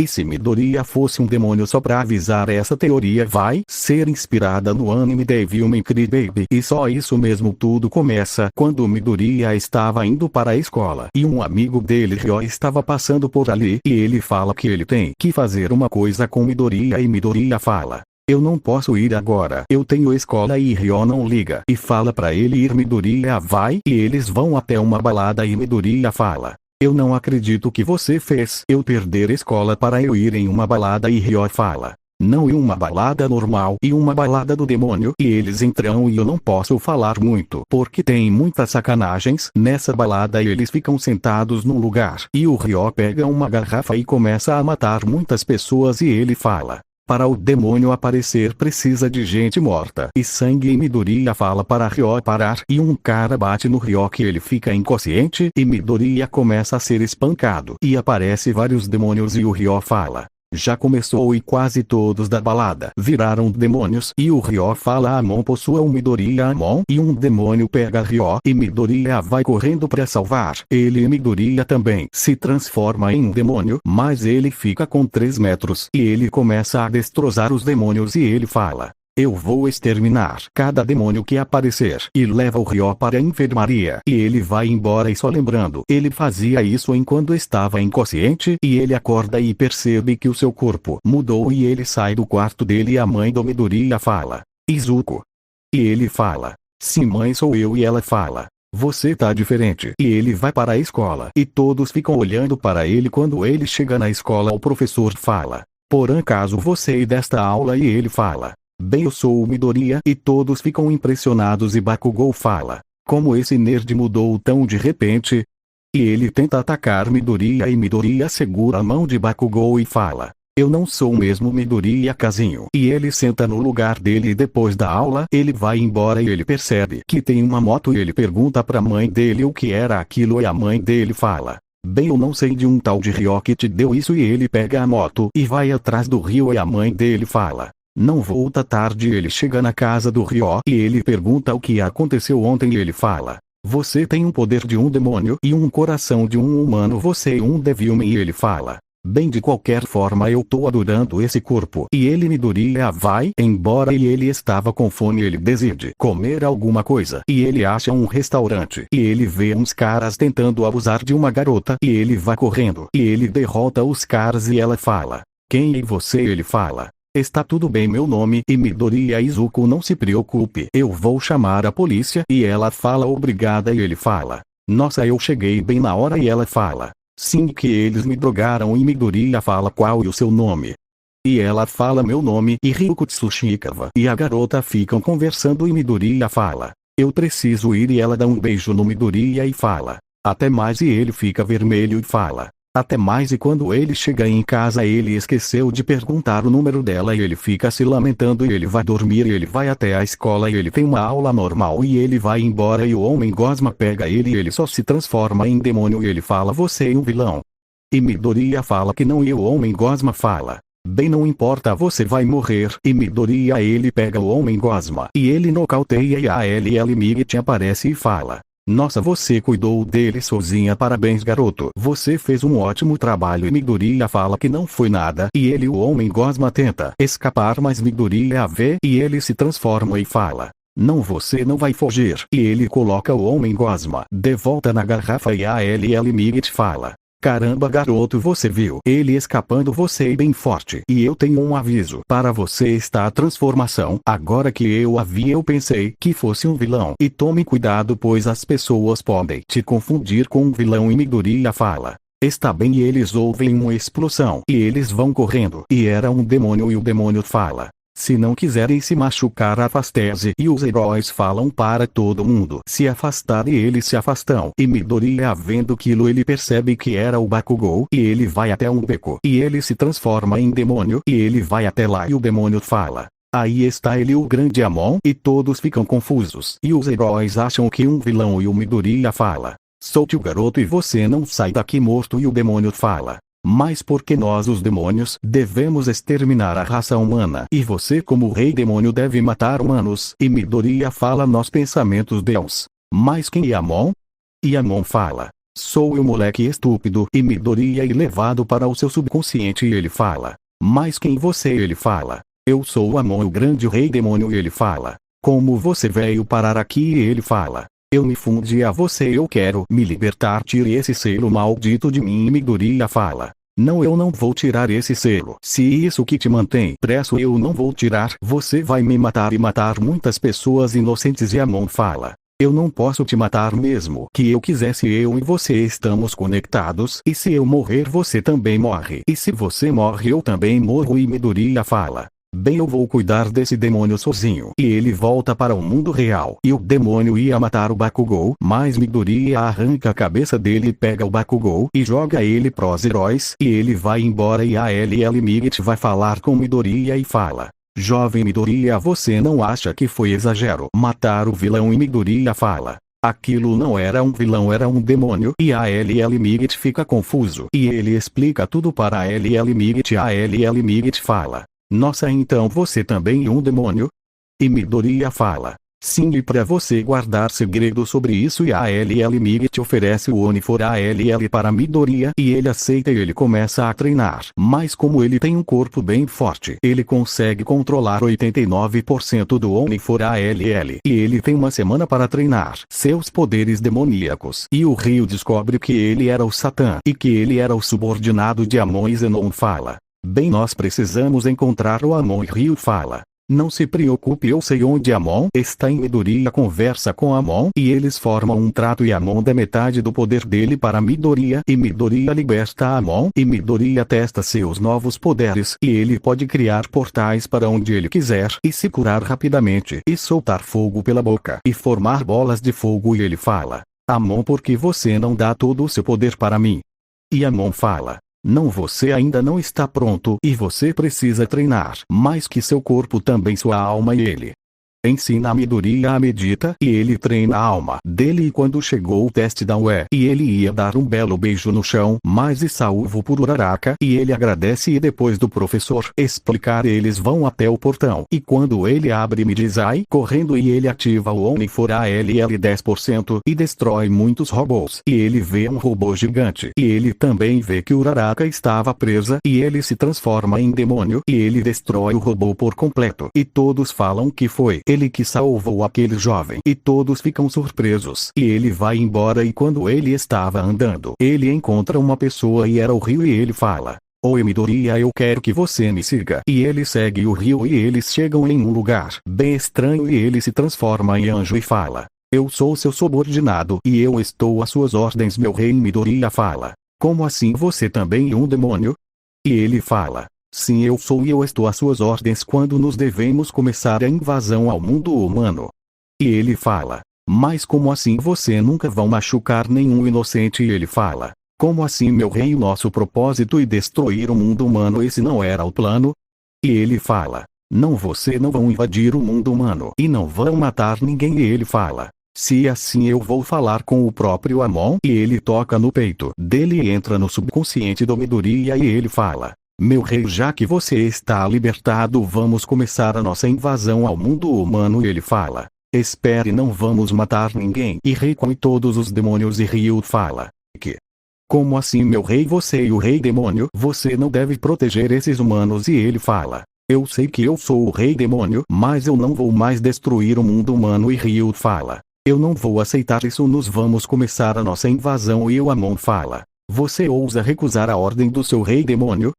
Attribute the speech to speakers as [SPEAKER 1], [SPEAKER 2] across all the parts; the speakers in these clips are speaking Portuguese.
[SPEAKER 1] E se Midoriya fosse um demônio? Só pra avisar, essa teoria vai ser inspirada no anime Devilman Crybaby. E só isso mesmo. Tudo começa quando Midoriya estava indo para a escola e um amigo dele, Ryo, estava passando por ali e ele fala que ele tem que fazer uma coisa com Midoriya e Midoriya fala: eu não posso ir agora, eu tenho escola. E Ryo não liga e fala pra ele ir. Midoriya vai e eles vão até uma balada e Midoriya fala: eu não acredito que você fez eu perder escola para eu ir em uma balada. E Ryo fala: não, em uma balada normal e uma balada do demônio. E eles entram e eu não posso falar muito porque tem muitas sacanagens nessa balada. E eles ficam sentados num lugar e o Ryo pega uma garrafa e começa a matar muitas pessoas e ele fala: para o demônio aparecer precisa de gente morta e sangue. E Midoriya fala para Ryo parar e um cara bate no Ryo que ele fica inconsciente e Midoriya começa a ser espancado e aparece vários demônios e o Ryo fala: já começou. E quase todos da balada viraram demônios e o Ryo fala: Amon possua o Midoriya. Amon. E um demônio pega Ryo e Midoriya vai correndo para salvar ele. E Midoriya também se transforma em um demônio, mas ele fica com 3 metros e ele começa a destroçar os demônios e ele fala: eu vou exterminar cada demônio que aparecer. E leva o Ryo para a enfermaria e ele vai embora. E só lembrando, ele fazia isso enquanto estava inconsciente e ele acorda e percebe que o seu corpo mudou e ele sai do quarto dele e a mãe do Midoriya fala: Izuku. E ele fala: sim mãe, sou eu. E ela fala: você tá diferente. E ele vai para a escola e todos ficam olhando para ele. Quando ele chega na escola, o professor fala: por acaso você é desta aula? E ele fala: bem, eu sou o Midoriya. E todos ficam impressionados e Bakugou fala: como esse nerd mudou tão de repente? E ele tenta atacar Midoriya e Midoriya segura a mão de Bakugou e fala: eu não sou mesmo Midoriya casinho. E ele senta no lugar dele e depois da aula ele vai embora e ele percebe que tem uma moto e ele pergunta pra mãe dele o que era aquilo e a mãe dele fala: bem, eu não sei, de um tal de Ryo que te deu isso. E ele pega a moto e vai atrás do Ryo e a mãe dele fala: não volta tarde. Ele chega na casa do Ryo e ele pergunta o que aconteceu ontem e ele fala: você tem um poder de um demônio e um coração de um humano, você é um Devilman. E ele fala: bem, de qualquer forma eu tô adorando esse corpo. E ele Midoriya vai embora e ele estava com fome. Ele decide comer alguma coisa e ele acha um restaurante e ele vê uns caras tentando abusar de uma garota e ele vai correndo e ele derrota os caras e ela fala: quem é você? Ele fala: está tudo bem, meu nome é Midoriya. Izuku, não se preocupe, eu vou chamar a polícia. E ela fala: obrigada. E ele fala: nossa, eu cheguei bem na hora. E ela fala: sim, que eles me drogaram. E Midoriya fala: qual é o seu nome? E ela fala: meu nome é Ryuko Tsushikawa. E a garota ficam conversando e Midoriya fala: eu preciso ir. E ela dá um beijo no Midoriya e fala: até mais. E ele fica vermelho e fala: até mais. E quando ele chega em casa ele esqueceu de perguntar o número dela e ele fica se lamentando e ele vai dormir e ele vai até a escola e ele tem uma aula normal e ele vai embora e o homem gosma pega ele e ele só se transforma em demônio e ele fala: você é um vilão. E Midoriya fala que não e o homem gosma fala: bem, não importa, você vai morrer. E Midoriya ele pega o homem gosma e ele nocauteia e a LL Migit aparece e fala: nossa, você cuidou dele sozinha, parabéns garoto, você fez um ótimo trabalho. E Midoriya fala que não foi nada e ele o homem gosma tenta escapar mas Midoriya vê e ele se transforma e fala: não, você não vai fugir. E ele coloca o homem gosma de volta na garrafa e a LL Migit fala: caramba garoto, você viu ele escapando, você é bem forte. E eu tenho um aviso para você, está a transformação. Agora que eu a vi eu pensei que fosse um vilão. E tome cuidado pois as pessoas podem te confundir com um vilão. E Midoriya fala: está bem. E eles ouvem uma explosão e eles vão correndo e era um demônio e o demônio fala: se não quiserem se machucar, afaste-se. E os heróis falam para todo mundo se afastar e eles se afastam. E Midoriya vendo aquilo ele percebe que era o Bakugou e ele vai até um beco e ele se transforma em demônio e ele vai até lá e o demônio fala: aí está ele, o grande Amon. E todos ficam confusos e os heróis acham que um vilão e o Midoriya fala: solte o garoto e você não sai daqui morto. E o demônio fala: mas porque nós os demônios devemos exterminar a raça humana e você como rei demônio deve matar humanos. E Midoriya fala: nós pensamentos Deus. Mas quem é Amon? E Amon fala: Sou eu, moleque estúpido, e Midoriya é levado para o seu subconsciente e ele fala. Mas quem você? Ele fala. Eu sou Amon, o grande rei demônio, e ele fala. Como você veio parar aqui? E ele fala. Eu me fundi a você, eu quero me libertar, tire esse selo maldito de mim. E Midoriya fala. Não, eu não vou tirar esse selo. Se isso que te mantém preso eu não vou tirar, você vai me matar e matar muitas pessoas inocentes. E Amon fala. Eu não posso te matar mesmo que eu quisesse, eu e você estamos conectados, e se eu morrer você também morre, e se você morre eu também morro. E Midoriya fala. Bem, eu vou cuidar desse demônio sozinho. E ele volta para o mundo real. E o demônio ia matar o Bakugou, mas Midoriya arranca a cabeça dele e pega o Bakugou e joga ele pros heróis, e ele vai embora. E a LL Migit vai falar com Midoriya e fala. Jovem Midoriya, você não acha que foi exagero matar o vilão? E Midoriya fala. Aquilo não era um vilão, era um demônio. E a LL Migit fica confuso. E ele explica tudo para a LL Migit. A LL Migit fala. Nossa, então você também é um demônio? E Midoriya fala. Sim, e para você guardar segredo sobre isso. E a LL Migit oferece o Oni for ALL para Midoriya e ele aceita e ele começa a treinar. Mas como ele tem um corpo bem forte, ele consegue controlar 89% do Oni for ALL. E ele tem uma semana para treinar seus poderes demoníacos. E o Ryu descobre que ele era o Satã e que ele era o subordinado de Amon. E Zenon fala. Bem, nós precisamos encontrar o Amon. E Ryu fala. Não se preocupe, eu sei onde Amon está. Em Midoriya conversa com Amon e eles formam um trato e Amon dá metade do poder dele para Midoriya e Midoriya liberta Amon e Midoriya testa seus novos poderes e ele pode criar portais para onde ele quiser e se curar rapidamente e soltar fogo pela boca e formar bolas de fogo. E ele fala, Amon, por que você não dá todo o seu poder para mim? E Amon fala, não, você ainda não está pronto e você precisa treinar mais que seu corpo, também sua alma. E ele ensina a Midoriya a medita e ele treina a alma dele. E quando chegou o teste da UE e ele ia dar um belo beijo no chão, mas salvo por Uraraka, e ele agradece e depois do professor explicar eles vão até o portão e quando ele abre Midizai correndo e ele ativa o Oni for ALL 10% e destrói muitos robôs e ele vê um robô gigante e ele também vê que Uraraka estava presa e ele se transforma em demônio e ele destrói o robô por completo e todos falam que foi ele que salvou aquele jovem e todos ficam surpresos e ele vai embora. E quando ele estava andando ele encontra uma pessoa e era o Ryu e ele fala, oi Midoriya, eu quero que você me siga. E ele segue o Ryu e eles chegam em um lugar bem estranho e ele se transforma em anjo e fala, eu sou seu subordinado e eu estou às suas ordens, meu rei. Midoriya fala, como assim, você também é um demônio? E ele fala, sim, eu sou e eu estou às suas ordens. Quando nos devemos começar a invasão ao mundo humano? E ele fala, mas como assim, você nunca vão machucar nenhum inocente? E ele fala, como assim, meu rei, nosso propósito é destruir o mundo humano, esse não era o plano? E ele fala, não, você não vão invadir o mundo humano e não vão matar ninguém. E ele fala, se assim eu vou falar com o próprio Amon. E ele toca no peito dele e entra no subconsciente do Midoriya e ele fala, meu rei, já que você está libertado, vamos começar a nossa invasão ao mundo humano. E ele fala, espere, não vamos matar ninguém. E Riku e todos os demônios. E Ryu fala, que? Como assim, meu rei, você e o rei demônio, você não deve proteger esses humanos. E ele fala, eu sei que eu sou o rei demônio, mas eu não vou mais destruir o mundo humano. E Ryu fala, eu não vou aceitar isso, nós vamos começar a nossa invasão. E o Amon fala, você ousa recusar a ordem do seu rei demônio?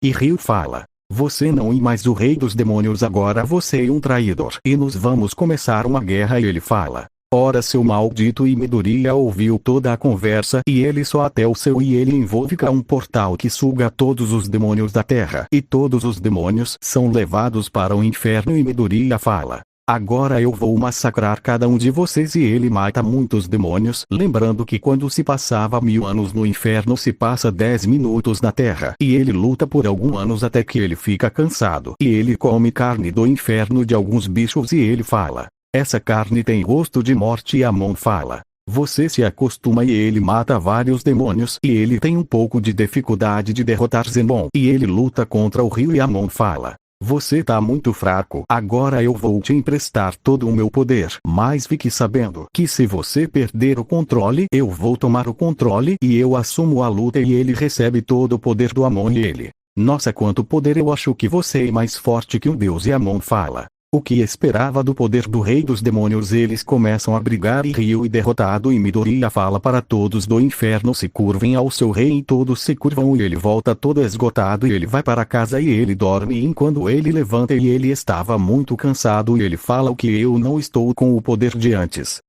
[SPEAKER 1] E Ryu fala, você não é mais o rei dos demônios, agora você é um traidor e nós vamos começar uma guerra. E ele fala, ora, seu maldito. E Midoriya ouviu toda a conversa e ele só até o seu e ele invoca um portal que suga todos os demônios da terra e todos os demônios são levados para o inferno. E Midoriya fala, agora eu vou massacrar cada um de vocês. E ele mata muitos demônios, lembrando que quando se passava 1000 anos no inferno se passa 10 minutos na terra. E ele luta por alguns anos até que ele fica cansado e ele come carne do inferno de alguns bichos. E ele fala, essa carne tem gosto de morte. E Amon fala, você se acostuma. E ele mata vários demônios e ele tem um pouco de dificuldade de derrotar Zenon e ele luta contra o Ryu. E Amon fala, Você tá muito fraco. Agora eu vou te emprestar todo o meu poder. Mas fique sabendo que se você perder o controle, eu vou tomar o controle e eu assumo a luta e ele recebe todo o poder do Amon e ele. Nossa, quanto poder! Eu acho que você é mais forte que um deus. E Amon fala. O que esperava do poder do rei dos demônios? Eles começam a brigar e Ryu e derrotado e Midoriya fala para todos do inferno se curvem ao seu rei e todos se curvam e ele volta todo esgotado e ele vai para casa e ele dorme e quando ele levanta e ele estava muito cansado e ele fala o que eu não estou com o poder de antes.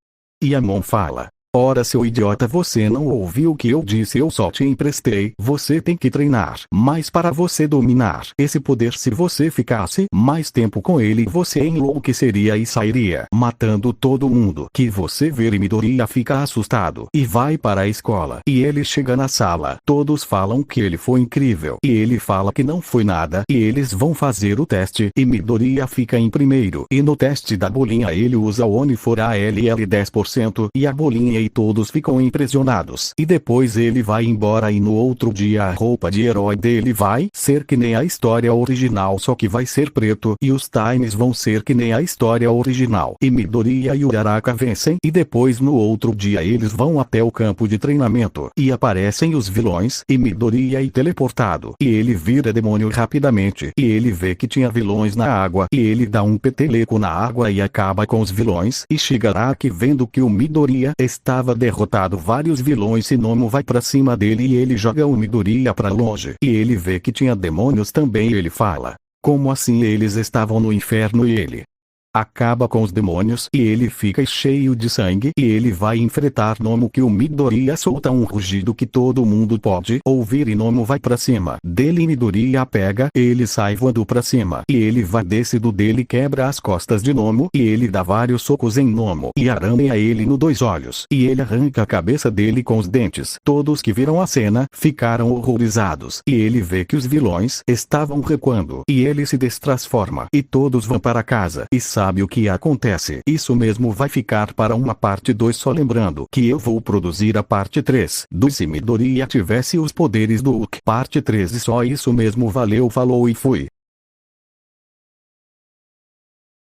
[SPEAKER 1] E Amon fala. Ora, seu idiota, você não ouviu o que eu disse, eu só te emprestei. Você tem que treinar mas para você dominar esse poder. Se você ficasse mais tempo com ele, você enlouqueceria e sairia matando todo mundo que você ver. E Midoriya fica assustado e vai para a escola e ele chega na sala. Todos falam que ele foi incrível e ele fala que não foi nada e eles vão fazer o teste e Midoriya fica em primeiro e no teste da bolinha ele usa o Oni for ALL 10% e a bolinha e todos ficam impressionados. E depois ele vai embora e no outro dia a roupa de herói dele vai ser que nem a história original, só que vai ser preto e os times vão ser que nem a história original. E Midoriya e Uraraka vencem e depois no outro dia eles vão até o campo de treinamento e aparecem os vilões e Midoriya é teleportado e ele vira demônio rapidamente e ele vê que tinha vilões na água e ele dá um peteleco na água e acaba com os vilões e Shigaraki vendo que o Midoriya estava derrotado vários vilões e Nomo vai pra cima dele e ele joga o Midoriya pra longe e ele vê que tinha demônios também e ele fala, como assim? Eles estavam no inferno e ele acaba com os demônios e ele fica cheio de sangue e ele vai enfrentar Nomo que o Midoriya solta um rugido que todo mundo pode ouvir e Nomo vai pra cima dele e Midoriya pega, ele sai voando pra cima e ele vai descendo dele, quebra as costas de Nomo e ele dá vários socos em Nomo e arranha ele no dois olhos e ele arranca a cabeça dele com os dentes. Todos que viram a cena ficaram horrorizados e ele vê que os vilões estavam recuando e ele se destransforma e todos vão para casa e sabe o que acontece. Isso mesmo vai ficar para uma parte 2, só lembrando que eu vou produzir a parte 3 do Se Midoriya tivesse os poderes do Hulk. Parte 3 e só isso mesmo, valeu, falou e fui.